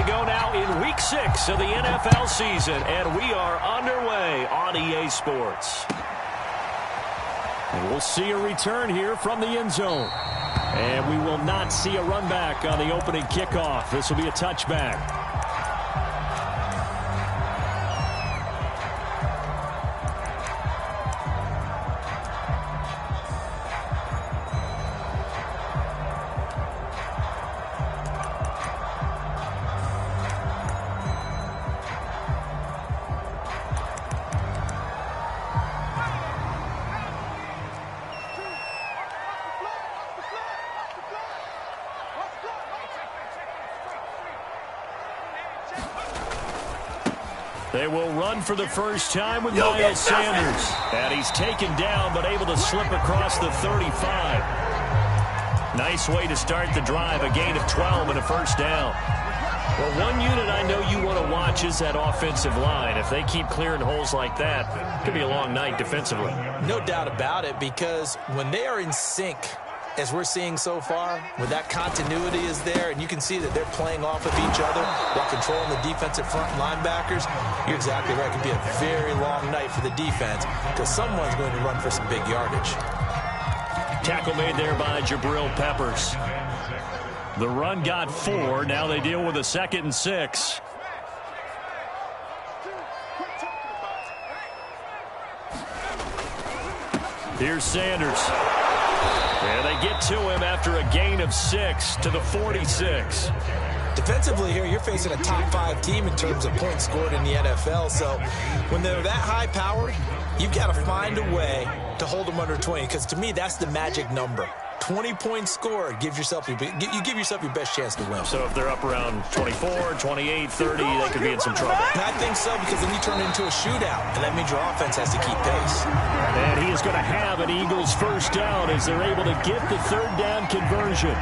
go now in Week 6 of the NFL season, and we are underway on EA Sports. And we'll see a return here from the end zone. And we will not see a run back on the opening kickoff. This will be a touchback. They will run for the first time with Miles Sanders. And he's taken down, but able to slip across the 35. Nice way to start the drive, a gain of 12 and a first down. Well, one unit I know you want to watch is that offensive line. If they keep clearing holes like that, it could be a long night defensively. No doubt about it, because when they are in sync, as we're seeing so far, when that continuity is there, and you can see that they're playing off of each other while controlling the defensive front linebackers, you're exactly right. It could be a very long night for the defense because someone's going to run for some big yardage. Tackle made there by Jabril Peppers. The run got 4. Now they deal with a 2nd and 6. Here's Sanders. And they get to him after a gain of 6 to the 46. Defensively here, you're facing a top 5 team in terms of points scored in the NFL. So when they're that high powered, you've got to find a way to hold them under 20. Because to me, that's the magic number. 20 points scored, you give yourself your best chance to win. So if they're up around 24, 28, 30, they could be in some trouble. And I think so, because then you turn it into a shootout, and that means your offense has to keep pace. And he is going to have an Eagles first down as they're able to get the 3rd down conversion.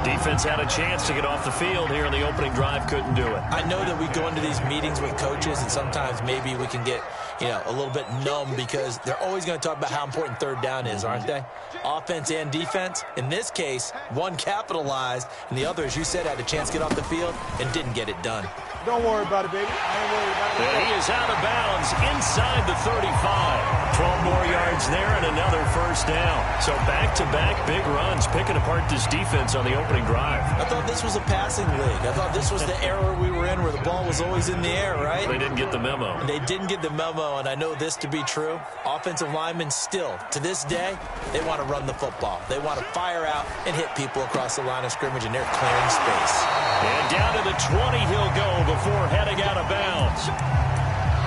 Defense had a chance to get off the field here in the opening drive, couldn't do it. I know that we go into these meetings with coaches, and sometimes maybe we can get, a little bit numb because they're always going to talk about how important 3rd down is, aren't they? Offense and defense. In this case, one capitalized, and the other, as you said, had a chance to get off the field and didn't get it done. Don't worry about it, baby. I ain't worried about it. And he is out of bounds inside the 35. 12 more yards there and another first down. So back-to-back big runs, picking apart this defense on the opening drive. I thought this was a passing league. I thought this was the era we were in where the ball was always in the air, right? They didn't get the memo. They didn't get the memo, and I know this to be true. Offensive linemen still, to this day, they want to run the football. They want to fire out and hit people across the line of scrimmage, and they're clearing space. And down to the 20 he'll go before heading out of bounds.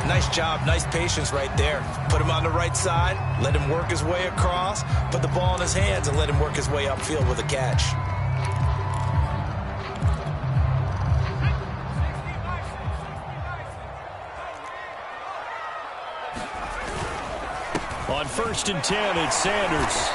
Nice job, nice patience right there. Put him on the right side, let him work his way across, put the ball in his hands, and let him work his way upfield with a catch. On 1st and 10, it's Sanders.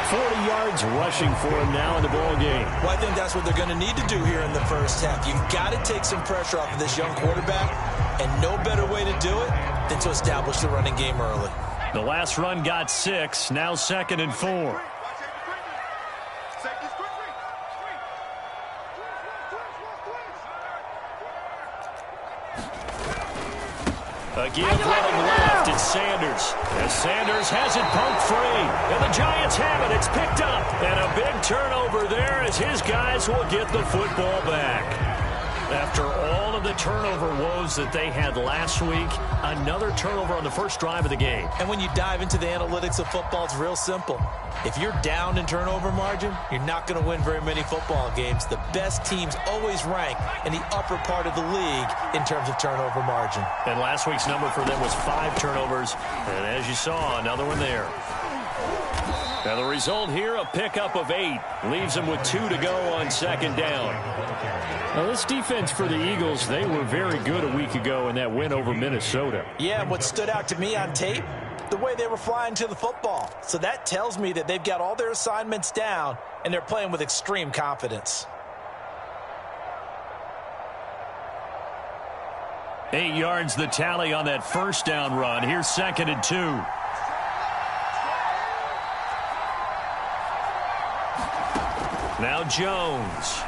40 yards rushing for him now in the ball game. Well, I think that's what they're going to need to do here in the first half. You've got to take some pressure off of this young quarterback, and no better way to do it than to establish the running game early. The last run got 6, now 2nd and 4. Again, running left, it's Sanders. As Sanders has it poked free. And the Giants have it. It's picked up. And a big turnover there as his guys will get the football back. After all of the turnover woes that they had last week, another turnover on the first drive of the game. And when you dive into the analytics of football, it's real simple. If you're down in turnover margin, you're not going to win very many football games. The best teams always rank in the upper part of the league in terms of turnover margin. And last week's number for them was 5 turnovers. And as you saw, another one there. Now the result here, a pickup of 8. Leaves them with 2 to go on 2nd down. Now this defense for the Eagles, they were very good a week ago in that win over Minnesota. Yeah, and what stood out to me on tape, the way they were flying to the football. So that tells me that they've got all their assignments down, and they're playing with extreme confidence. 8 yards the tally on that first down run. Here's 2nd and 2. Now Jones.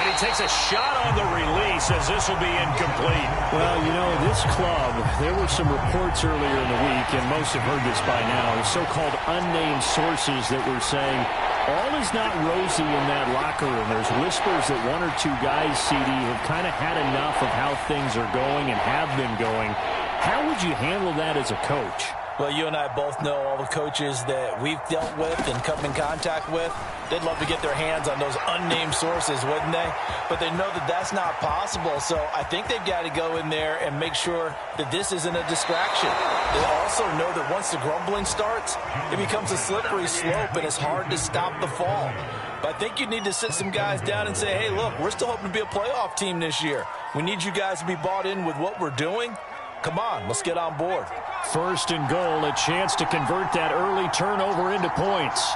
And he takes a shot on the release as this will be incomplete. Well, you know, this club, there were some reports earlier in the week, and most have heard this by now, so-called unnamed sources that were saying all is not rosy in that locker room. There's whispers that one or two guys, CD, have kind of had enough of how things are going and have been going. How would you handle that as a coach? Well, you and I both know all the coaches that we've dealt with and come in contact with. They'd love to get their hands on those unnamed sources, wouldn't they? But they know that that's not possible. So I think they've got to go in there and make sure that this isn't a distraction. They also know that once the grumbling starts, it becomes a slippery slope and it's hard to stop the fall. But I think you need to sit some guys down and say, hey, look, we're still hoping to be a playoff team this year. We need you guys to be bought in with what we're doing. Come on, let's get on board. First and goal, a chance to convert that early turnover into points.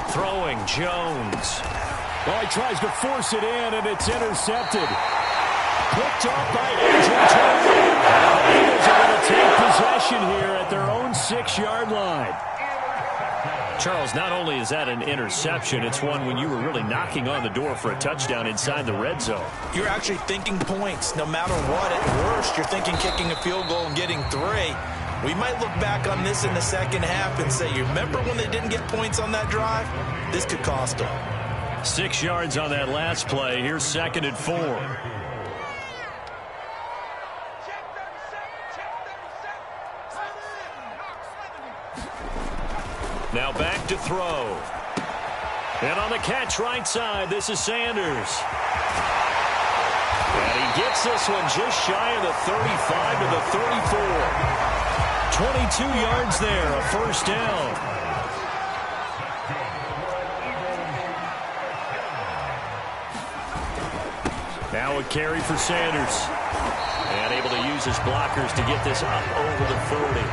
Throwing, Jones. Well, he tries to force it in, and it's intercepted. Picked up by A.J. Turner. The Eagles are going to take possession here at their own 6-yard line. Charles, not only is that an interception, it's one when you were really knocking on the door for a touchdown inside the red zone. You're actually thinking points. No matter what, at worst, you're thinking kicking a field goal and getting 3. We might look back on this in the second half and say, you remember when they didn't get points on that drive? This could cost them. 6 yards on that last play. Here's 2nd and 4. Now back to throw. And on the catch right side, this is Sanders. And he gets this one just shy of the 35 to the 34. 22 yards there, a first down. Now a carry for Sanders. And able to use his blockers to get this up over the 30.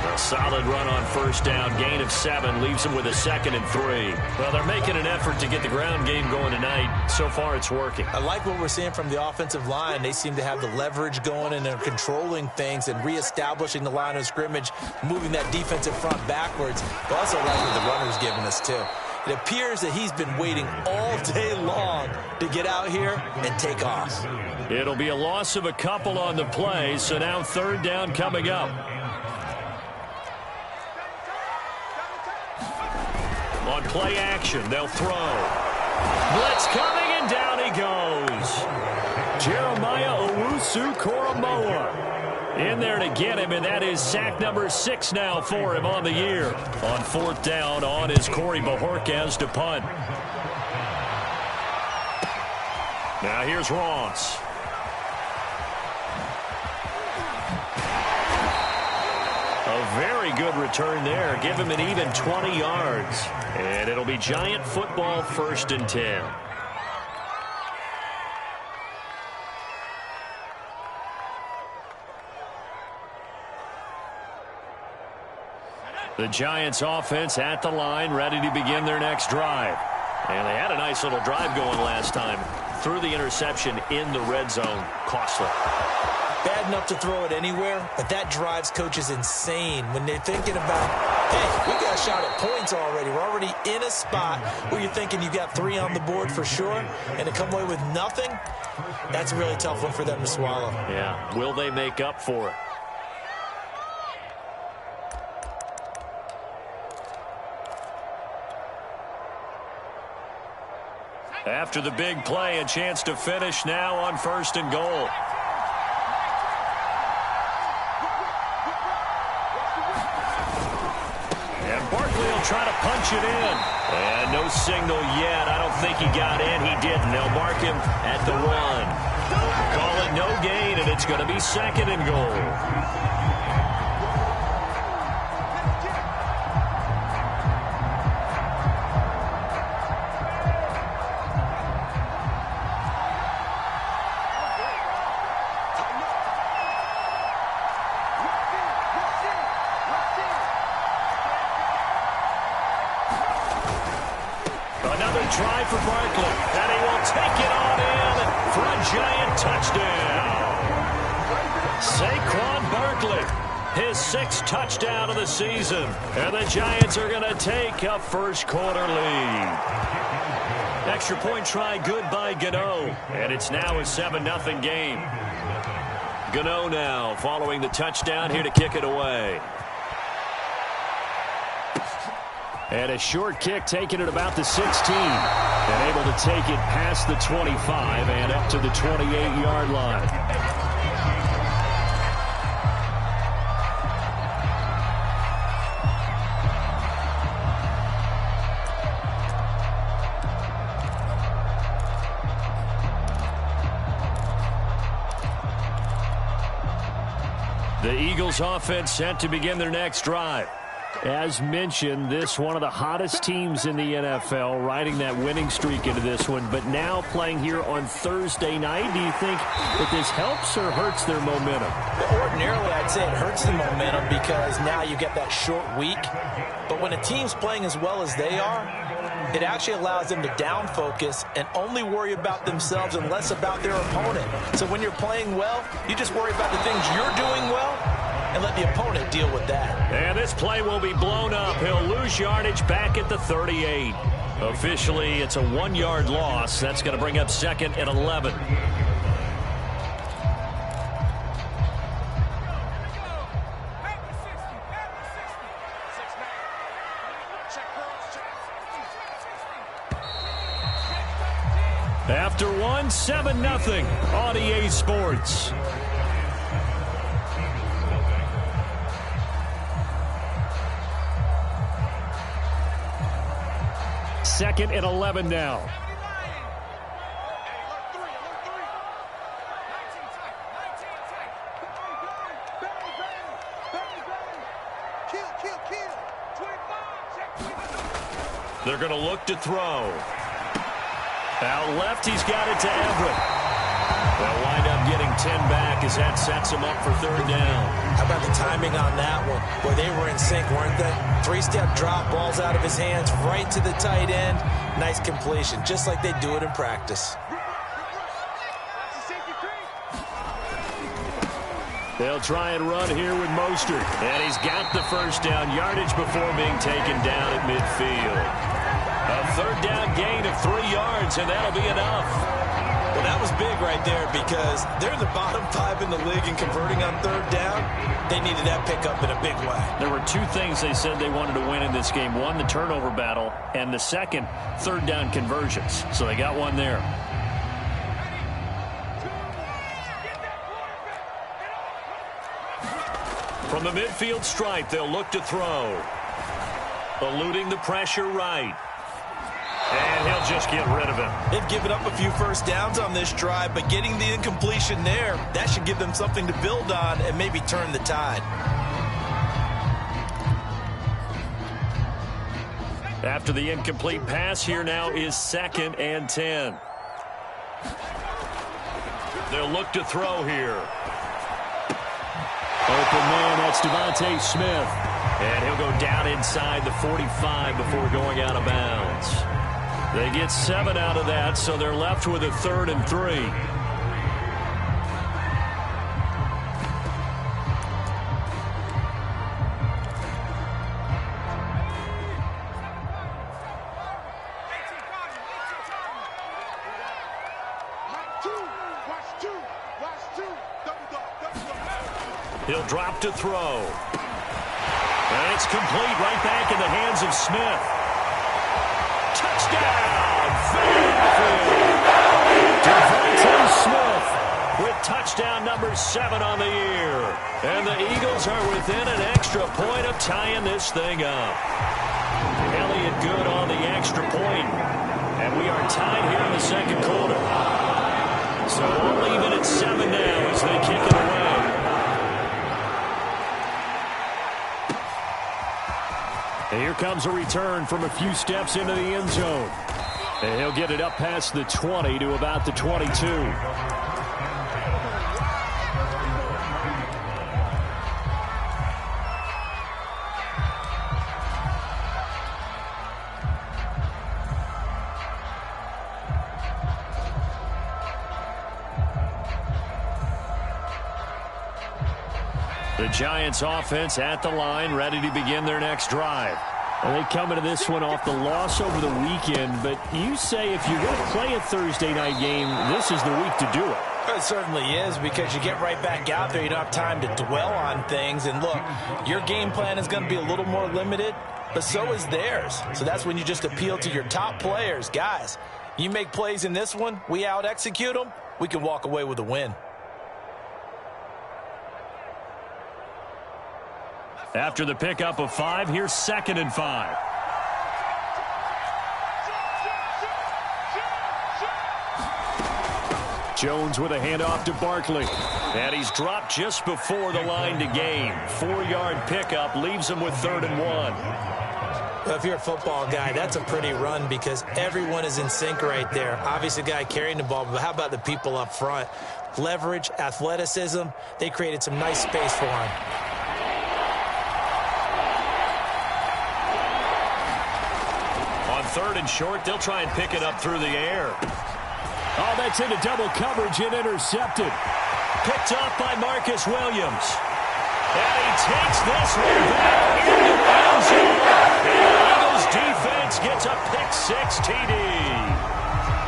A solid run on first down. Gain of 7 leaves him with a 2nd and 3. Well, they're making an effort to get the ground game going tonight. So far, it's working. I like what we're seeing from the offensive line. They seem to have the leverage going, and they're controlling things and reestablishing the line of scrimmage, moving that defensive front backwards. But also like what the runner's giving us, too. It appears that he's been waiting all day long to get out here and take off. It'll be a loss of a couple on the play, so now 3rd down coming up. On play action, they'll throw. Blitz coming, and down he goes. Jeremiah Owusu-Koramoah in there to get him, and that is sack number 6 now for him on the year. On 4th down, on is Corey Bojorquez to punt. Now here's Ross. A very good return there. Give him an even 20 yards. And it'll be Giant football, 1st and 10. The Giants offense at the line, ready to begin their next drive. And they had a nice little drive going last time. Threw the interception in the red zone. Costly. Bad enough to throw it anywhere, but that drives coaches insane when they're thinking about, hey, we got a shot at points already. We're already in a spot where you're thinking you got 3 on the board for sure, and to come away with nothing, that's a really tough one for them to swallow. Yeah, will they make up for it? After the big play, a chance to finish now on 1st and goal. Try to punch it in. And no signal yet. I don't think he got in. He didn't. They'll mark him at the 1. Call it no gain, and it's going to be 2nd and goal. Try for Barkley, and he will take it on in for a Giant touchdown. Saquon Barkley, his 6th touchdown of the season, and the Giants are going to take a first quarter lead. Extra point try good by Gano. And it's now a 7-0 game. Gano now following the touchdown here to kick it away. And a short kick taken at about the 16. And able to take it past the 25 and up to the 28-yard line. The Eagles offense set to begin their next drive. As mentioned, this one of the hottest teams in the NFL, riding that winning streak into this one, but now playing here on Thursday night. Do you think that this helps or hurts their momentum? Ordinarily, I'd say it hurts the momentum because now you get that short week. But when a team's playing as well as they are, it actually allows them to down focus and only worry about themselves and less about their opponent. So when you're playing well, you just worry about the things you're doing well and let the opponent deal with that. And this play will be blown up. He'll lose yardage back at the 38. Officially, it's a 1-yard loss. That's going to bring up 2nd and 11. After 1, 7-0 on EA Sports. Second and 11 now. They're going to look to throw. Out left, he's got it to Everett. They'll wind up getting 10 back as that sets him up for 3rd down. How about the timing on that one? Boy, they were in sync, weren't they? 3-step drop, balls out of his hands, right to the tight end. Nice completion, just like they do it in practice. They'll try and run here with Mostert. And he's got the 1st down yardage before being taken down at midfield. A 3rd down gain of 3 yards, and that'll be enough. Well, that was big right there because they're the bottom 5 in the league in converting on 3rd down. They needed that pickup in a big way. There were 2 things they said they wanted to win in this game. One, the turnover battle, and the second, 3rd down conversions. So they got one there. From the midfield stripe, they'll look to throw. Eluding the pressure right. And he'll just get rid of him. They've given up a few 1st downs on this drive, but getting the incompletion there, that should give them something to build on and maybe turn the tide. After the incomplete pass, here now is 2nd and 10. They'll look to throw here. Open man, that's Devontae Smith. And he'll go down inside the 45 before going out of bounds. They get 7 out of that, so they're left with a 3rd and 3. He'll drop to throw. And it's complete right back in the hands of Smith. Touchdown! Devontae Smith with touchdown number 7 on the year. And the Eagles are within an extra point of tying this thing up. Elliott good on the extra point. And we are tied here in the 2nd quarter. So we'll leave it at 7 now as they kick it away. And here comes a return from a few steps into the end zone. And he'll get it up past the 20 to about the 22. The Giants offense at the line, ready to begin their next drive. Well, they come into this one off the loss over the weekend, but you say if you're going to play a Thursday night game, this is the week to do it. It certainly is, because you get right back out there. You don't have time to dwell on things. And look, your game plan is going to be a little more limited, but so is theirs. So that's when you just appeal to your top players. Guys, you make plays in this one, we out-execute them, we can walk away with a win. After the pickup of 5, here's 2nd and 5. Jones with a handoff to Barkley. And he's dropped just before the line to gain. 4-yard pickup leaves him with 3rd and 1. Well, if you're a football guy, that's a pretty run because everyone is in sync right there. Obviously, the guy carrying the ball, but how about the people up front? Leverage, athleticism, they created some nice space for him. On 3rd and short, they'll try and pick it up through the air. Oh, that's into double coverage and intercepted. Picked off by Marcus Williams. And he takes this one back into the end zone. And the Eagles defense gets a pick-6 TD.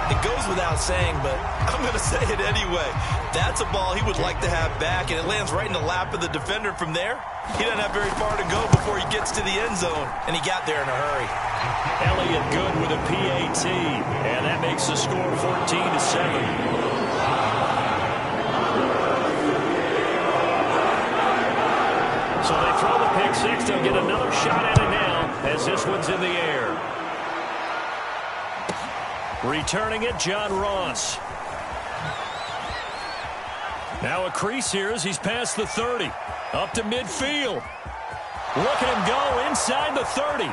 It goes without saying, but I'm going to say it anyway. That's a ball he would like to have back, and it lands right in the lap of the defender from there. He doesn't have very far to go before he gets to the end zone, and he got there in a hurry. Elliott good with a PAT, and that makes the score 14-7. So they throw the pick-6. They'll get another shot at it now as this one's in the air. Returning it, John Ross. Now a crease here as he's past the 30. Up to midfield. Look at him go inside the 30.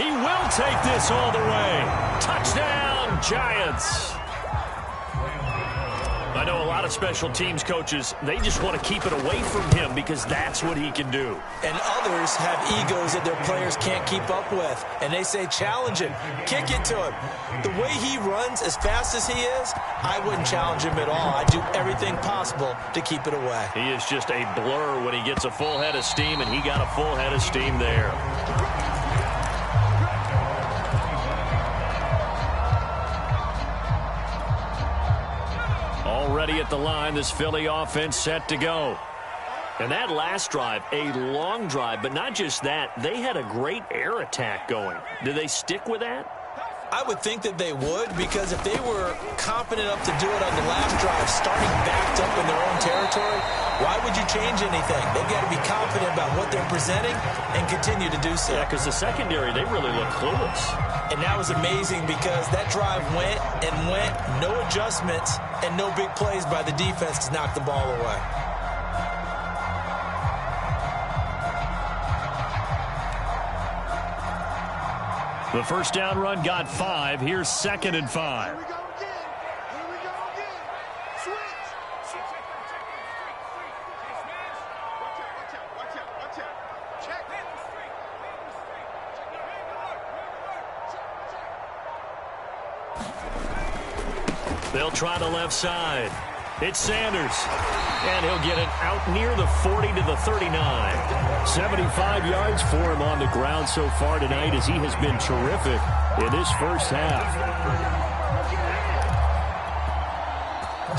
He will take this all the way. Touchdown, Giants. I know a lot of special teams coaches, they just want to keep it away from him because that's what he can do. And others have egos that their players can't keep up with. And they say, challenge him, kick it to him. The way he runs as fast as he is, I wouldn't challenge him at all. I'd do everything possible to keep it away. He is just a blur when he gets a full head of steam, and he got a full head of steam there. Already at the line, this Philly offense set to go. And that last drive, a long drive, but not just that, they had a great air attack going. Do they stick with that? I would think that they would, because if they were confident enough to do it on the last drive, starting backed up in their own territory, why would you change anything? They've got to be confident about what they're presenting and continue to do so. Yeah, because the secondary, they really look clueless. And that was amazing because that drive went and went, no adjustments, and no big plays by the defense to knock the ball away. The first down run got 5. Here's 2nd and 5. Here we go again. Switch. Watch out. Check. They'll try the left side. It's Sanders. And he'll get it out near the 40 to the 39. 75 yards for him on the ground so far tonight as he has been terrific in this first half.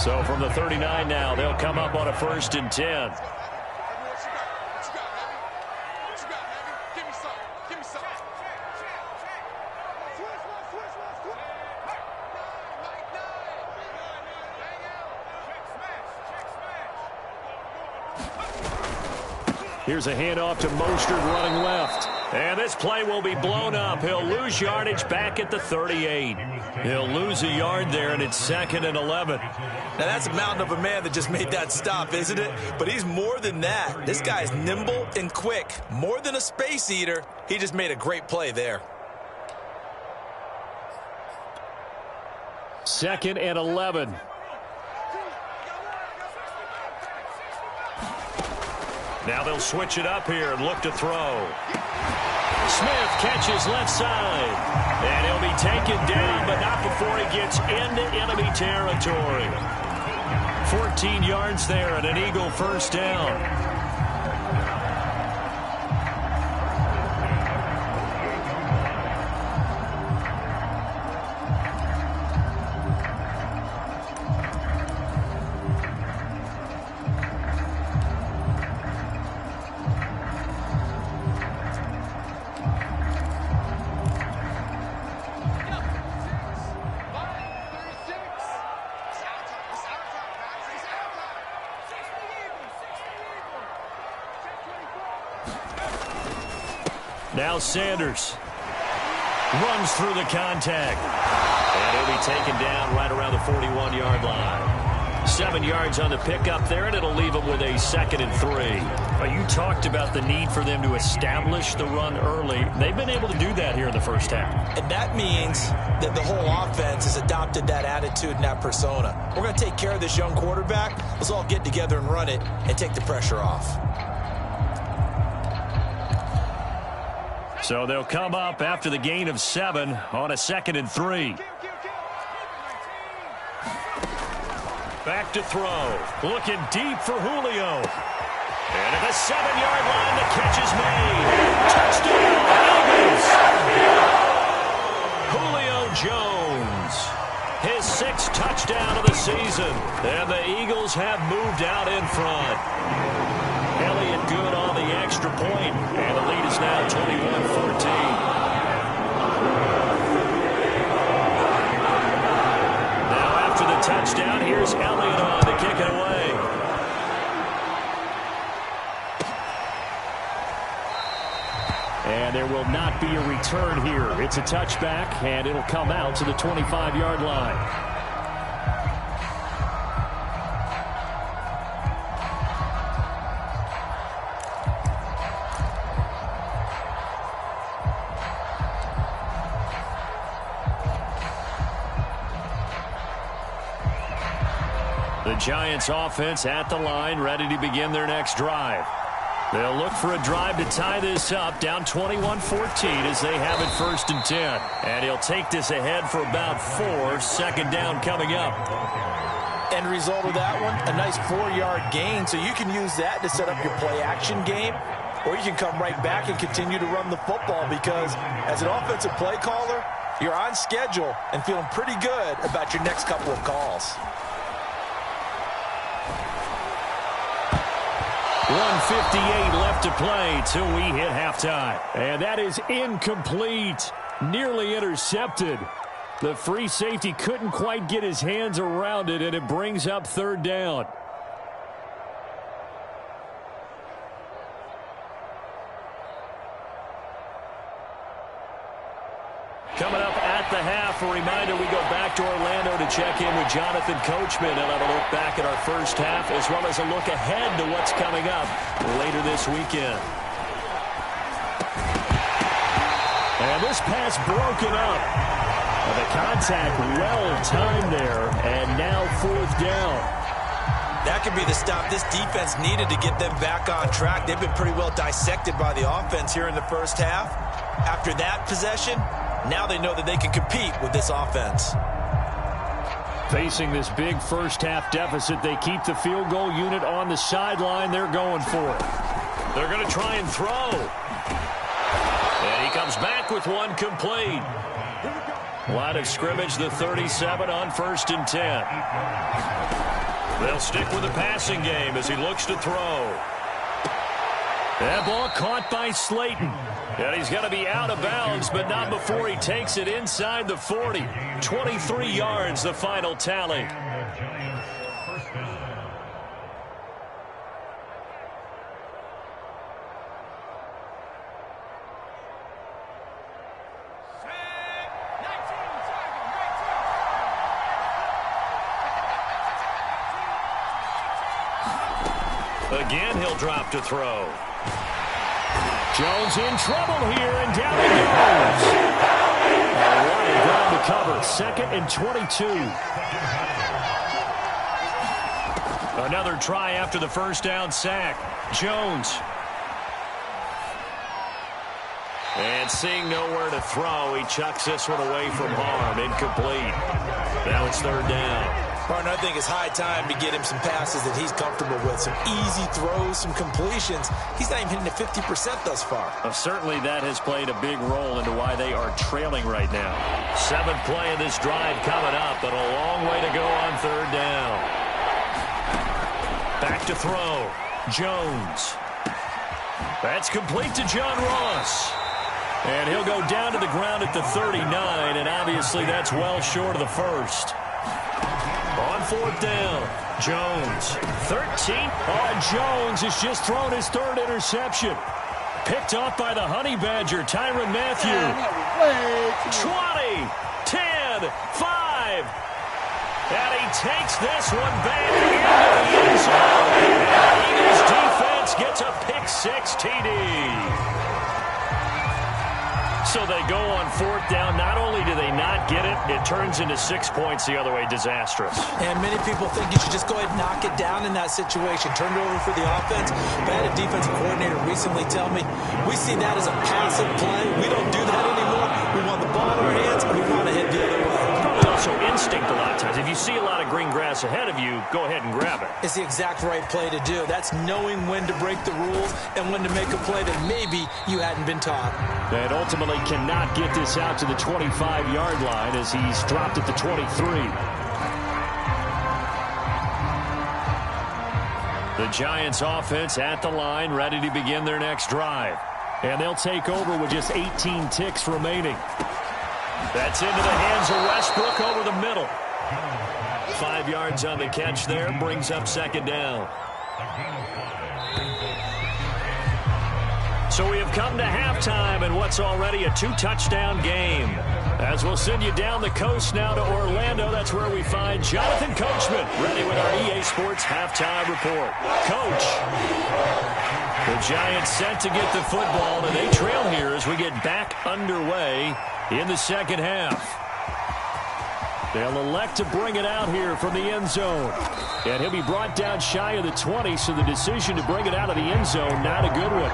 So from the 39 now, they'll come up on a 1st and 10. Here's a handoff to Mostert running left. And this play will be blown up. He'll lose yardage back at the 38. He'll lose a yard there, and it's 2nd and 11. Now, that's a mountain of a man that just made that stop, isn't it? But he's more than that. This guy's nimble and quick. More than a space eater, he just made a great play there. 2nd and 11. Now they'll switch it up here and look to throw. Smith catches left side. And he'll be taken down, but not before he gets into enemy territory. 14 yards there and an Eagle first down. Now Sanders runs through the contact. And he'll be taken down right around the 41-yard line. 7 yards on the pickup there, and it'll leave them with a 2nd and 3. You talked about the need for them to establish the run early. They've been able to do that here in the first half. And that means that the whole offense has adopted that attitude and that persona. We're going to take care of this young quarterback. Let's all get together and run it and take the pressure off. So they'll come up after the gain of 7 on a 2nd and 3. Back to throw. Looking deep for Julio. And at the 7-yard line, the catch is made. Touchdown, Eagles. Julio Jones. His 6th touchdown of the season. And the Eagles have moved out in front. Elliott good on the extra point. And the lead is now 21-14. Touchdown. Here's Elliott on to kick it away. And there will not be a return here. It's a touchback, and it'll come out to the 25-yard line. The Giants offense at the line, ready to begin their next drive. They'll look for a drive to tie this up, down 21-14 as they have it 1st and 10. And he'll take this ahead for about 4, 2nd down coming up. End result of that one, a nice 4-yard gain, so you can use that to set up your play-action game, or you can come right back and continue to run the football because as an offensive play caller, you're on schedule and feeling pretty good about your next couple of calls. 1:58 left to play till we hit halftime. And that is incomplete. Nearly intercepted. The free safety couldn't quite get his hands around it, and it brings up 3rd down. Coming up at the half, a reminder we go back to Orlando to check in with Jonathan Coachman and have a look back at our first half as well as a look ahead to what's coming up later this weekend. And this pass broken up. And the contact well timed there, and now 4th down. That could be the stop this defense needed to get them back on track. They've been pretty well dissected by the offense here in the first half. After that possession, now they know that they can compete with this offense. Facing this big first half deficit, they keep the field goal unit on the sideline. They're going for it. They're going to try and throw. And he comes back with one complete. Line of scrimmage, the 37 on 1st and 10. They'll stick with the passing game as he looks to throw. That ball caught by Slayton. And he's going to be out of bounds, but not before he takes it inside the 40. 23 yards, the final tally. Again, he'll drop to throw. Jones in trouble here, and down he goes. A lot of ground to cover. 2nd and 22. Another try after the first down sack. Jones. And seeing nowhere to throw, he chucks this one away from harm. Incomplete. Now it's 3rd down. Partner, I think it's high time to get him some passes that he's comfortable with. Some easy throws, some completions. He's not even hitting at 50% thus far. Certainly that has played a big role into why they are trailing right now. 7th play of this drive coming up, but a long way to go on 3rd down. Back to throw. Jones. That's complete to John Ross. And he'll go down to the ground at the 39, and obviously that's well short of the first. On 4th down, Jones, 13. Jones has just thrown his 3rd interception. Picked off by the Honey Badger, Tyrann Mathieu. 20, 10, 5. And he takes this one back into the end zone. And Eagles defense gets a pick-6 TD. So they go on 4th down. Not only do they not get it, it turns into 6 points the other way. Disastrous. And many people think you should just go ahead and knock it down in that situation. Turn it over for the offense. But I had a defensive coordinator recently tell me, we see that as a passive play. We don't do that anymore. We want the ball in our hands, and we want to hit the other way. Probably also instinct a lot of times. If you see a lot of green grass ahead of you, go ahead and grab it. It's the exact right play to do. That's knowing when to break the rules and when to make a play that maybe you hadn't been taught. And ultimately cannot get this out to the 25-yard line as he's dropped at the 23. The Giants offense at the line, ready to begin their next drive. And they'll take over with just 18 ticks remaining. That's into the hands of Westbrook over the middle. 5 yards on the catch there, brings up 2nd down. So we have come to halftime in what's already a 2-touchdown game. As we'll send you down the coast now to Orlando, that's where we find Jonathan Coachman, ready with our EA Sports halftime report. Coach, the Giants set to get the football, and they trail here as we get back underway in the second half. They'll elect to bring it out here from the end zone. And he'll be brought down shy of the 20, so the decision to bring it out of the end zone, not a good one.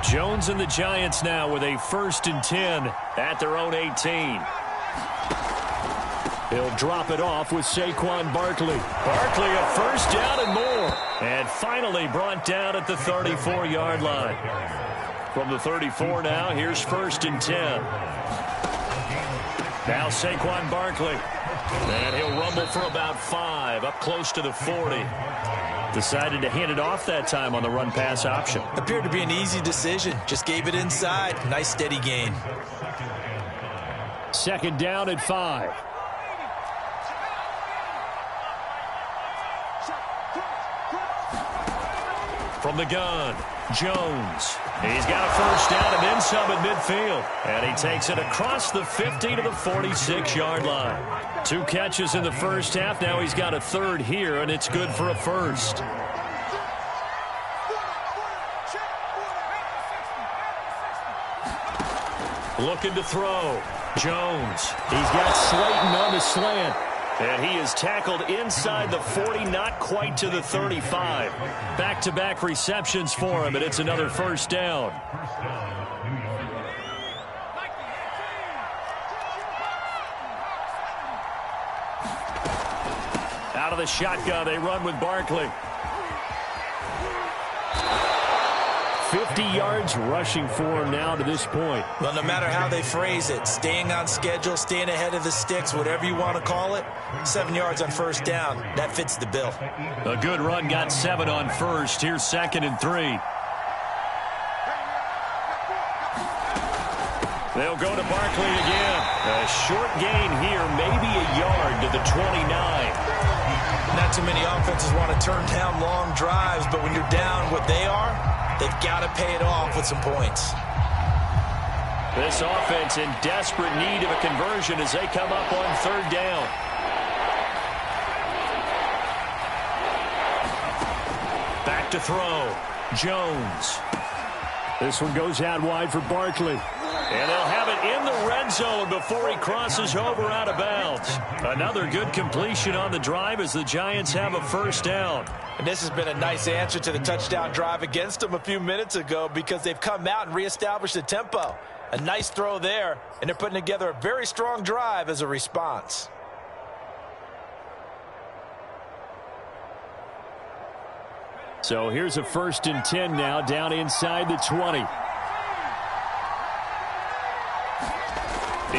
Jones and the Giants now with a 1st and 10 at their own 18. He'll drop it off with Saquon Barkley. Barkley a 1st down and more. And finally brought down at the 34-yard line. From the 34 now, here's 1st and 10. Now Saquon Barkley. And he'll rumble for about 5, up close to the 40. Decided to hand it off that time on the run-pass option. Appeared to be an easy decision. Just gave it inside. Nice steady gain. 2nd down and 5. From the gun, Jones. He's got a 1st down and then some at midfield. And he takes it across the 50 to the 46-yard line. 2 catches in the first half. Now he's got a 3rd here, and it's good for a 1st. Looking to throw. Jones. He's got Slayton on the slant. And he is tackled inside the 40, not quite to the 35. Back-to-back receptions for him, and it's another 1st down. Out of the shotgun, they run with Barkley. 50 yards rushing for him now to this point. Well, no matter how they phrase it, staying on schedule, staying ahead of the sticks, whatever you want to call it, 7 yards on 1st down, that fits the bill. A good run, got 7 on 1st. Here's 2nd and 3. They'll go to Barkley again. A short gain here, maybe a yard to the 29. Not too many offenses want to turn down long drives, but when you're down what they are, they've got to pay it off with some points. This offense in desperate need of a conversion as they come up on 3rd down. Back to throw. Jones. This one goes out wide for Barkley. And they'll have it in the red zone before he crosses over out of bounds. Another good completion on the drive as the Giants have a 1st down. And this has been a nice answer to the touchdown drive against them a few minutes ago because they've come out and reestablished the tempo. A nice throw there, and they're putting together a very strong drive as a response. So here's a 1st and 10 now down inside the 20.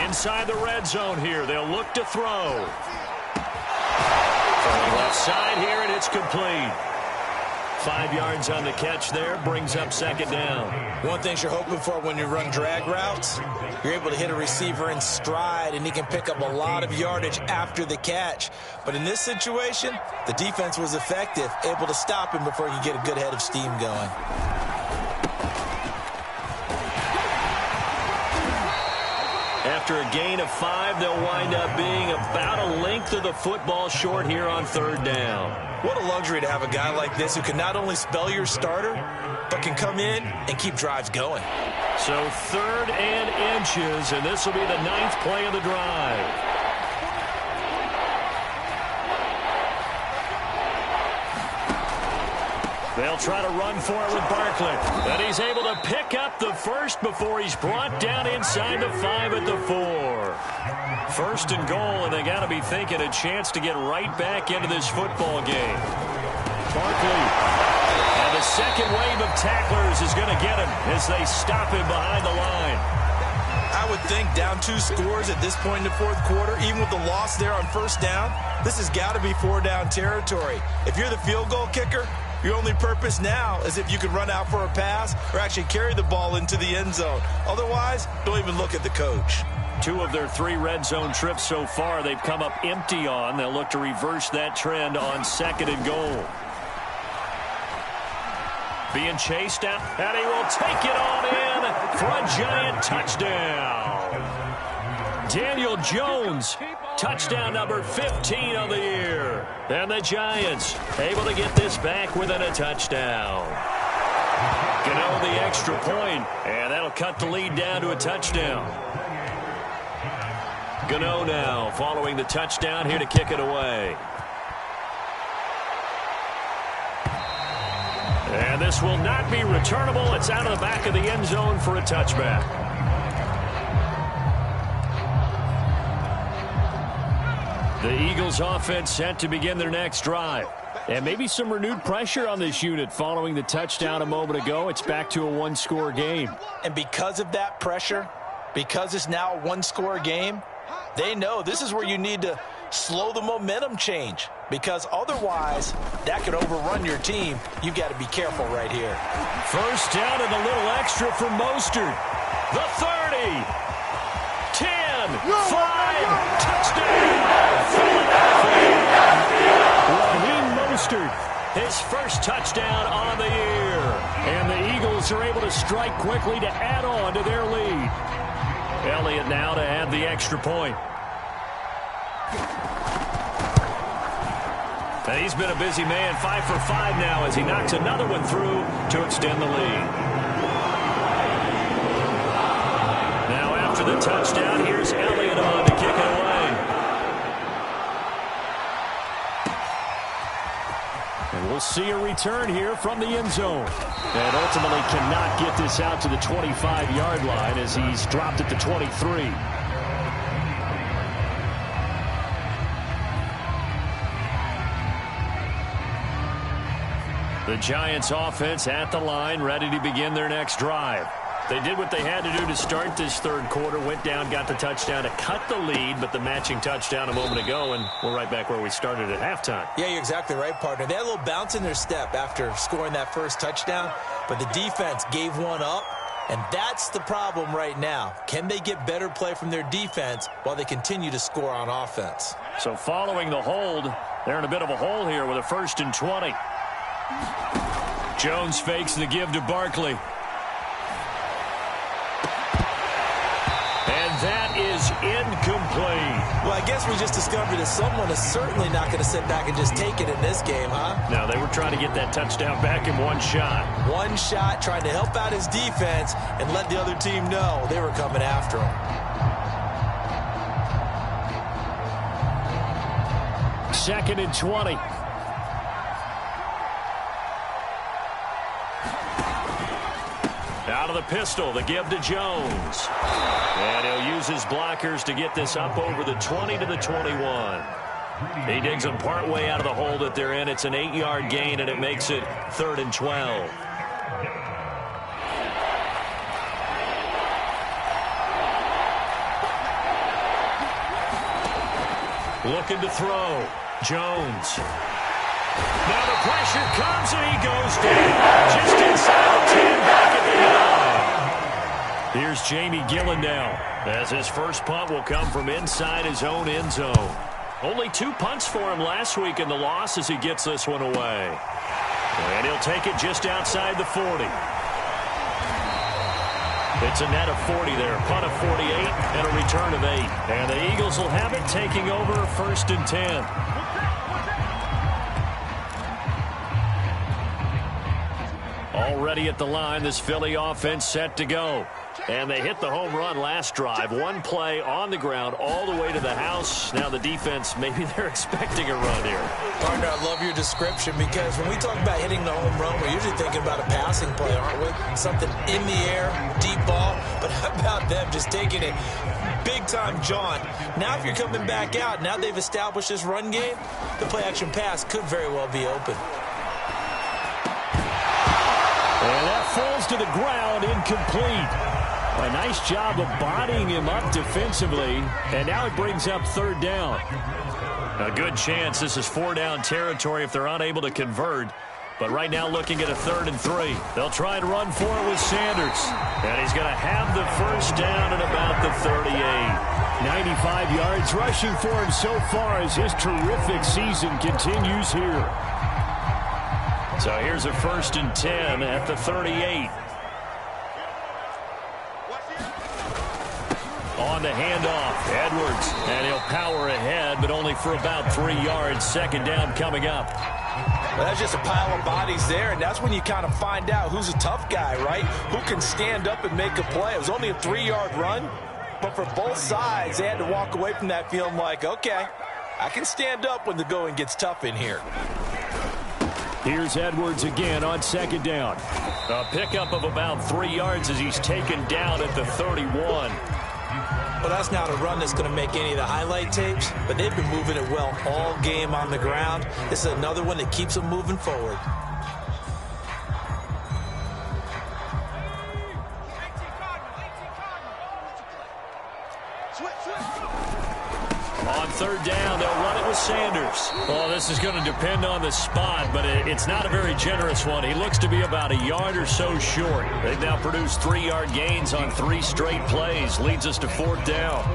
Inside the red zone here, they'll look to throw. From the left side here, and it's complete. 5 yards on the catch there, brings up second down. One thing you're hoping for when you run drag routes, you're able to hit a receiver in stride, and he can pick up a lot of yardage after the catch. But in this situation, the defense was effective, able to stop him before he could get a good head of steam going. After a gain of 5, they'll wind up being about a length of the football short here on third down. What a luxury to have a guy like this who can not only spell your starter, but can come in and keep drives going. So 3rd and inches, and this will be the 9th play of the drive. They'll try to run for it with Barkley. And he's able to pick up the first before he's brought down inside the 5 at the 4. 1st and goal, and they got to be thinking a chance to get right back into this football game. Barkley. And the second wave of tacklers is going to get him as they stop him behind the line. I would think down 2 scores at this point in the 4th quarter, even with the loss there on 1st down, this has got to be 4-down territory. If you're the field goal kicker, your only purpose now is if you can run out for a pass or actually carry the ball into the end zone. Otherwise, don't even look at the coach. 2 of their 3 red zone trips so far they've come up empty on. They'll look to reverse that trend on 2nd and goal. Being chased out, and he will take it on in for a giant touchdown. Daniel Jones, touchdown number 15 of the year. And the Giants able to get this back within a touchdown. Gano the extra point, and that'll cut the lead down to a touchdown. Gano now following the touchdown here to kick it away. And this will not be returnable. It's out of the back of the end zone for a touchback. The Eagles offense set to begin their next drive. And maybe some renewed pressure on this unit following the touchdown a moment ago. It's back to a 1-score game. And because of that pressure, because it's now a 1-score game, they know this is where you need to slow the momentum change. Because otherwise, that could overrun your team. You've got to be careful right here. 1st down and a little extra for Mostert. The 30. 10. 5. Touchdown. Raheem Mostert, his 1st touchdown on the year. And the Eagles are able to strike quickly to add on to their lead. Elliott now to add the extra point. And he's been a busy man, 5 for 5 now as he knocks another one through to extend the lead. Now after the touchdown, here's Elliott on to kick it away. And we'll see a return here from the end zone. And ultimately cannot get this out to the 25-yard line as he's dropped at the 23. The Giants offense at the line, ready to begin their next drive. They did what they had to do to start this 3rd quarter, went down, got the touchdown to cut the lead, but the matching touchdown a moment ago, and we're right back where we started at halftime. Yeah, you're exactly right, partner. They had a little bounce in their step after scoring that 1st touchdown, but the defense gave one up, and that's the problem right now. Can they get better play from their defense while they continue to score on offense? So following the hold, they're in a bit of a hole here with a 1st and 20. Jones fakes the give to Barkley. And that is incomplete. Well, I guess we just discovered that someone is certainly not going to sit back and just take it in this game, huh? No, they were trying to get that touchdown back in one shot. One shot, trying to help out his defense and let the other team know they were coming after him. 2nd and 20. Out of the pistol, the give to Jones. And he'll use his blockers to get this up over the 20 to the 21. He digs them partway out of the hole that they're in. It's an 8-yard gain, and it makes it 3rd and 12. Looking to throw. Jones. Now the pressure comes, and he goes down. Just inside the 10, back at the 9. Here's Jamie Gillen now, as his first punt will come from inside his own end zone. Only 2 punts for him last week in the loss as he gets this one away. And he'll take it just outside the 40. It's a net of 40 there. Punt of 48 and a return of 8. And the Eagles will have it, taking over 1st and 10. Already at the line, this Philly offense set to go. And they hit the home run last drive. One play on the ground all the way to the house. Now the defense, maybe they're expecting a run here. Partner, I love your description, because when we talk about hitting the home run, we're usually thinking about a passing play, aren't we? Something in the air, deep ball. But how about them just taking it big-time jaunt? Now if you're coming back out, now they've established this run game, the play-action pass could very well be open. And that falls to the ground, incomplete. A nice job of bodying him up defensively, and now it brings up 3rd down. A good chance this is 4-down territory if they're unable to convert. But right now looking at a 3rd and 3. They'll try and run for it with Sanders. And he's going to have the first down at about the 38. 95 yards rushing for him so far as his terrific season continues here. So here's a 1st and 10 at the 38. On the handoff, Edwards, and he'll power ahead, but only for about 3 yards. 2nd down coming up. Well, that's just a pile of bodies there, and that's when you kind of find out who's a tough guy, right? Who can stand up and make a play. It was only a 3-yard run, but for both sides, they had to walk away from that feeling like, okay, I can stand up when the going gets tough in here. Here's Edwards again on 2nd down. A pickup of about 3 yards as he's taken down at the 31. Well, that's not a run that's going to make any of the highlight tapes, but they've been moving it well all game on the ground. This is another one that keeps them moving forward. On 3rd down, they'll run it with Sanders. Oh, this is going to depend on the spot, but it's not a very generous one. He looks to be about a yard or so short. They've now produced 3-yard gains on 3 straight plays. Leads us to 4th down.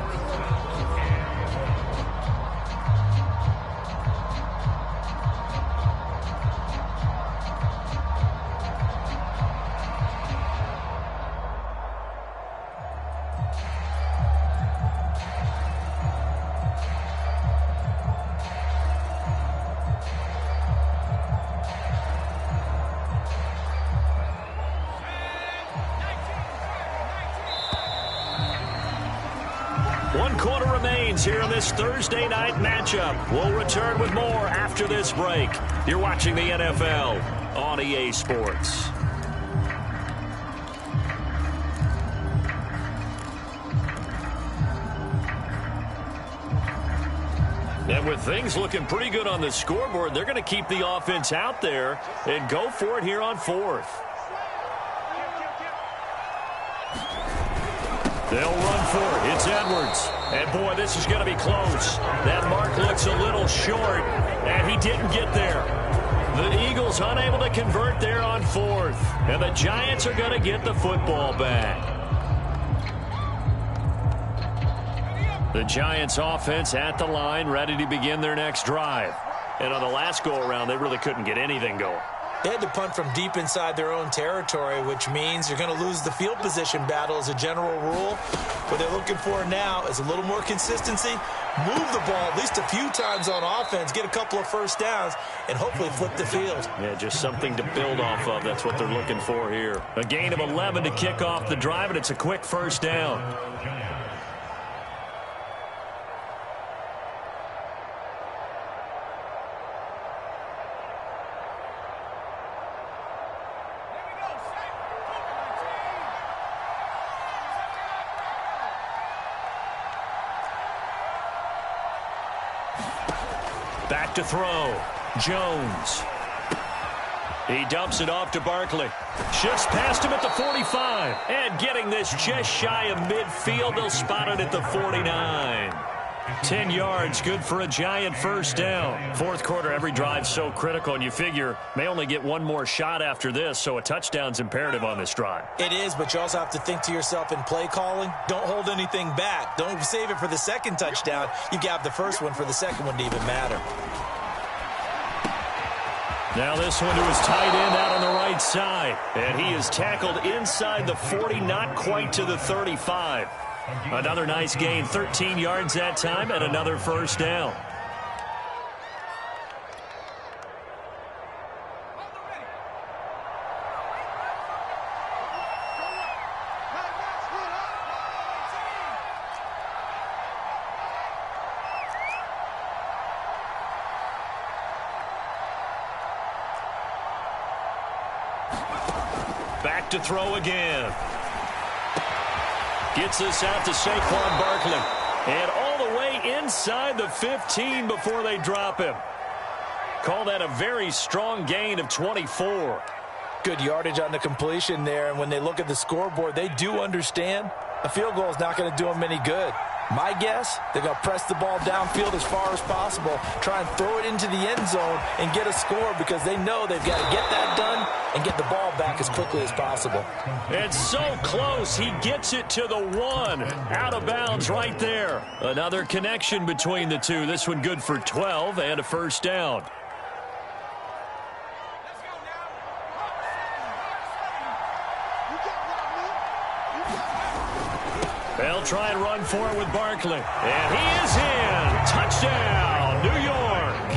Here on this Thursday night matchup. We'll return with more after this break. You're watching the NFL on EA Sports. And with things looking pretty good on the scoreboard, they're going to keep the offense out there and go for it here on 4th. They'll run for it. It's Edwards. And, boy, this is going to be close. That mark looks a little short, and he didn't get there. The Eagles unable to convert there on 4th. And the Giants are going to get the football back. The Giants offense at the line, ready to begin their next drive. And on the last go-around, they really couldn't get anything going. They had to punt from deep inside their own territory, which means you're going to lose the field position battle as a general rule. What they're looking for now is a little more consistency, move the ball at least a few times on offense, get a couple of first downs, and hopefully flip the field. Yeah, just something to build off of. That's what they're looking for here. A gain of 11 to kick off the drive, and it's a quick first down. Back to throw. Jones. He dumps it off to Barkley. Shifts past him at the 45. And getting this just shy of midfield, they'll spot it at the 49. 10 yards, good for a Giant first down. Fourth quarter, every drive's so critical, and you figure may only get one more shot after this, so a touchdown's imperative on this drive. It is, but you also have to think to yourself in play calling, don't hold anything back. Don't save it for the second touchdown. You have the first one for the second one to even matter. Now this one to his tight end out on the right side. And he is tackled inside the 40, not quite to the 35. Another nice gain, 13 yards that time, and another first down. Back to throw again. Gets this out to Saquon Barkley. And all the way inside the 15 before they drop him. Call that a very strong gain of 24. Good yardage on the completion there, and when they look at the scoreboard, they do understand a field goal is not going to do them any good. My guess, they're going to press the ball downfield as far as possible, try and throw it into the end zone and get a score because they know they've got to get that done and get the ball back as quickly as possible. It's so close. He gets it to the 1. Out of bounds right there. Another connection between the two. This one good for 12 and a first down. They'll try and run for it with Barkley. And he is in. Touchdown, New York.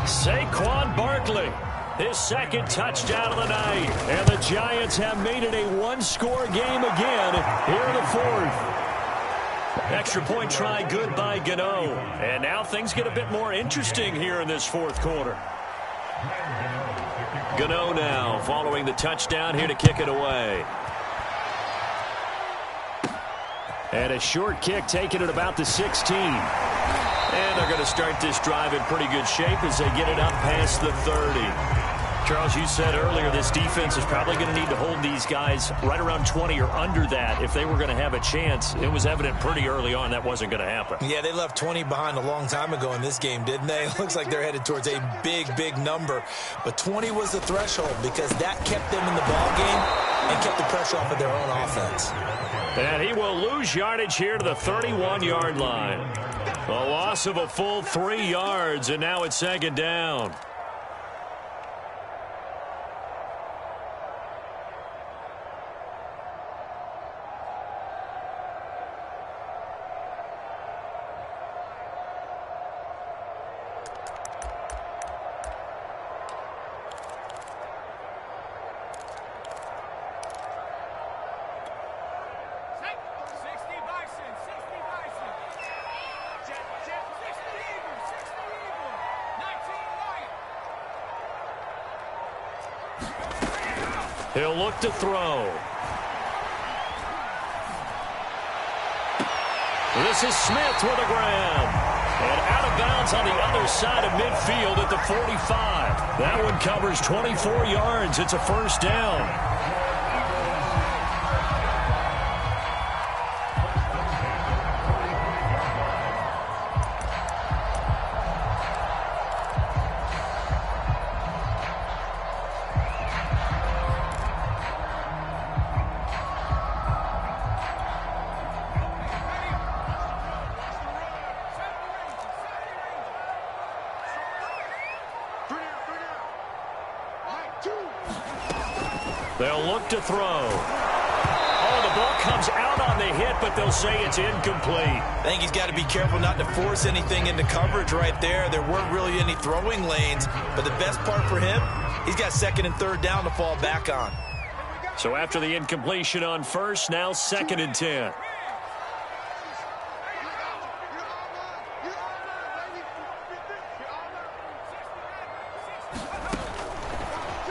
Saquon Barkley, his second touchdown of the night. And the Giants have made it a one-score game again here in the fourth. Extra point try good by Gano. And now things get a bit more interesting here in this fourth quarter. Gano now following the touchdown here to kick it away. And a short kick taken at about the 16. And they're going to start this drive in pretty good shape as they get it up past the 30. Charles, you said earlier this defense is probably going to need to hold these guys right around 20 or under that if they were going to have a chance. It was evident pretty early on that wasn't going to happen. Yeah, they left 20 behind a long time ago in this game, didn't they? It looks like they're headed towards a big, big number. But 20 was the threshold because that kept them in the ball game and kept the pressure off of their own offense. And he will lose yardage here to the 31-yard line. A loss of a full 3 yards, and now it's second down. He'll look to throw. This is Smith with a grab. And out of bounds on the other side of midfield at the 45. That one covers 24 yards. It's a first down. They'll look to throw. Oh, the ball comes out on the hit, but they'll say it's incomplete. I think he's got to be careful not to force anything into coverage right there. There weren't really any throwing lanes, but the best part for him, he's got second and third down to fall back on. So after the incompletion on first, now second and 10.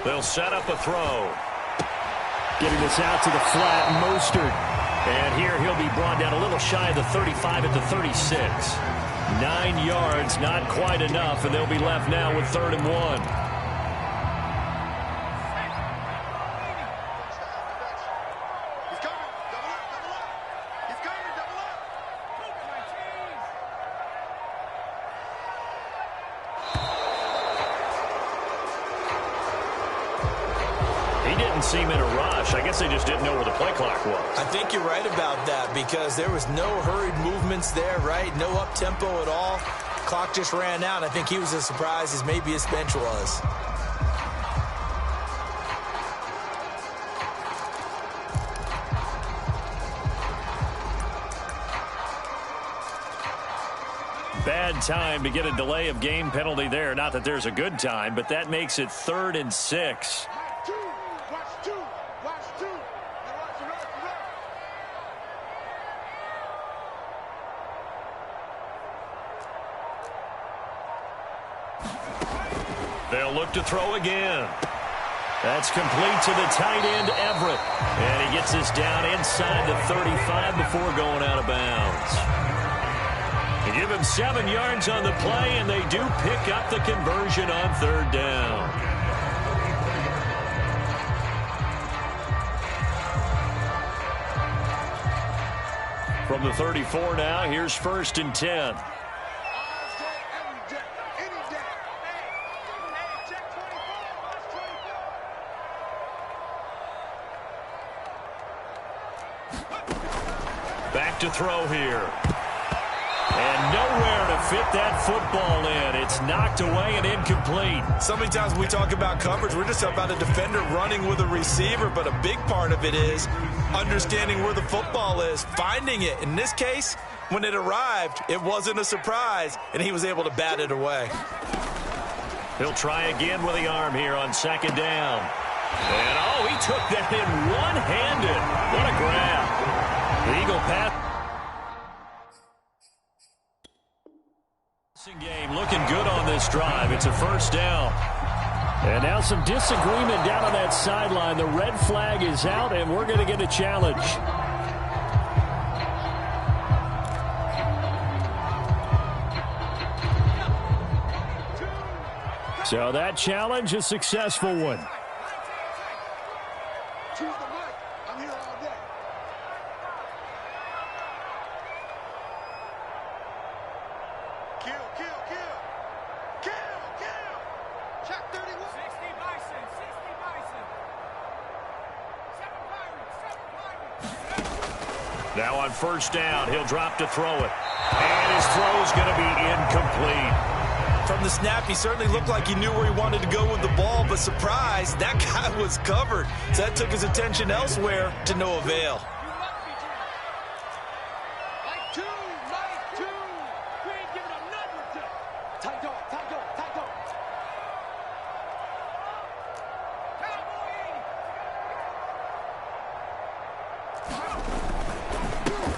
They'll set up a throw. Getting this out to the flat, Mostert. And here he'll be brought down a little shy of the 35 at the 36. 9 yards, not quite enough, and they'll be left now with 3rd and 1. didn't seem in a rush. I guess they just didn't know where the play clock was. I think you're right about that because there was no hurried movements there, right? No up-tempo at all. Clock just ran out. I think he was as surprised as maybe his bench was. Bad time to get a delay of game penalty there. Not that there's a good time, but that makes it 3rd and 6. They'll look to throw again. That's complete to the tight end, Everett. And he gets this down inside the 35 before going out of bounds. They give him 7 yards on the play, and they do pick up the conversion on 3rd down. From the 34 now, here's 1st and 10. Back to throw here. And nowhere to fit that football in. It's knocked away and incomplete. So many times when we talk about coverage, we're just talking about a defender running with a receiver, but a big part of it is understanding where the football is, finding it. In this case, when it arrived, it wasn't a surprise, and he was able to bat it away. He'll try again with the arm here on 2nd down. And, oh, he took that in one-handed. What a grab. The Eagle pass. Game looking good on this drive. It's a 1st down. And now some disagreement down on that sideline. The red flag is out, and we're going to get a challenge. So that challenge, a successful one. Now on 1st down, he'll drop to throw it. And his throw's going to be incomplete. From the snap, he certainly looked like he knew where he wanted to go with the ball, but surprise, that guy was covered. So that took his attention elsewhere to no avail.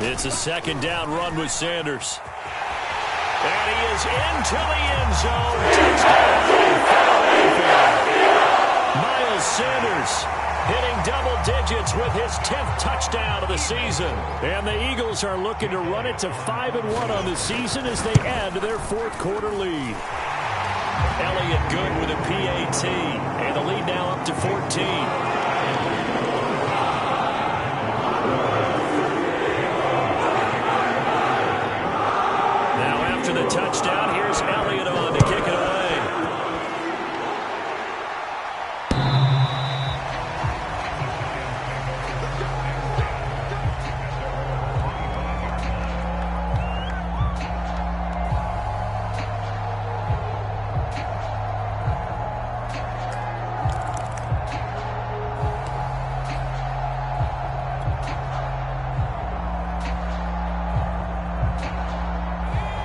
It's a 2nd down run with Sanders. And he is into the end zone. Touchdown. Miles Sanders hitting double digits with his 10th touchdown of the season. And the Eagles are looking to run it to 5-1 on the season as they add to their 4th quarter lead. Elliott good with a PAT. And the lead now up to 14. The touchdown. Here's Elliott on to kick it away.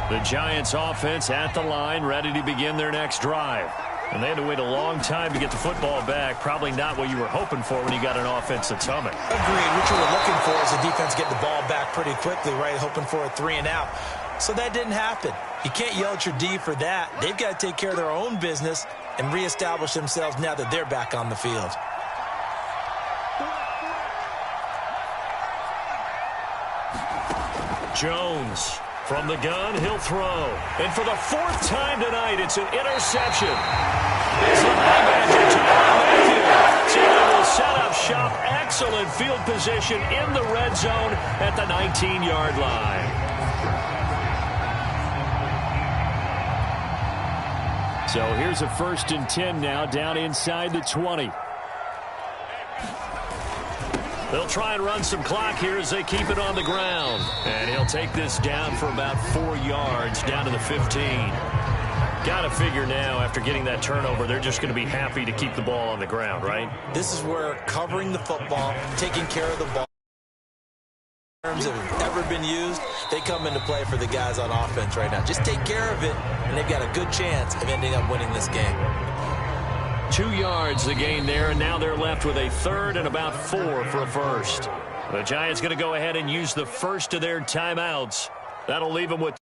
The Giants offense at the line, ready to begin their next drive. And they had to wait a long time to get the football back. Probably not what you were hoping for when you got an offense that's humming. Agreed. What you were looking for is the defense get the ball back pretty quickly, right? Hoping for a 3 and out. So that didn't happen. You can't yell at your D for that. They've got to take care of their own business and reestablish themselves now that they're back on the field. Jones from the gun, he'll throw. And for the 4th time tonight, it's an interception. It's the linebacker, Matthew. So they will set up shop. Excellent field position in the red zone at the 19-yard line. So here's a 1st and 10 now, down inside the 20. They'll try and run some clock here as they keep it on the ground. And he'll take this down for about 4 yards, down to the 15. Got to figure now, after getting that turnover, they're just going to be happy to keep the ball on the ground, right? This is where covering the football, taking care of the ball, terms that have ever been used, they come into play for the guys on offense right now. Just take care of it, and they've got a good chance of ending up winning this game. 2 yards the gain there, and now they're left with a third and about 4 for a first. The Giants going to go ahead and use the first of their timeouts. That'll leave them with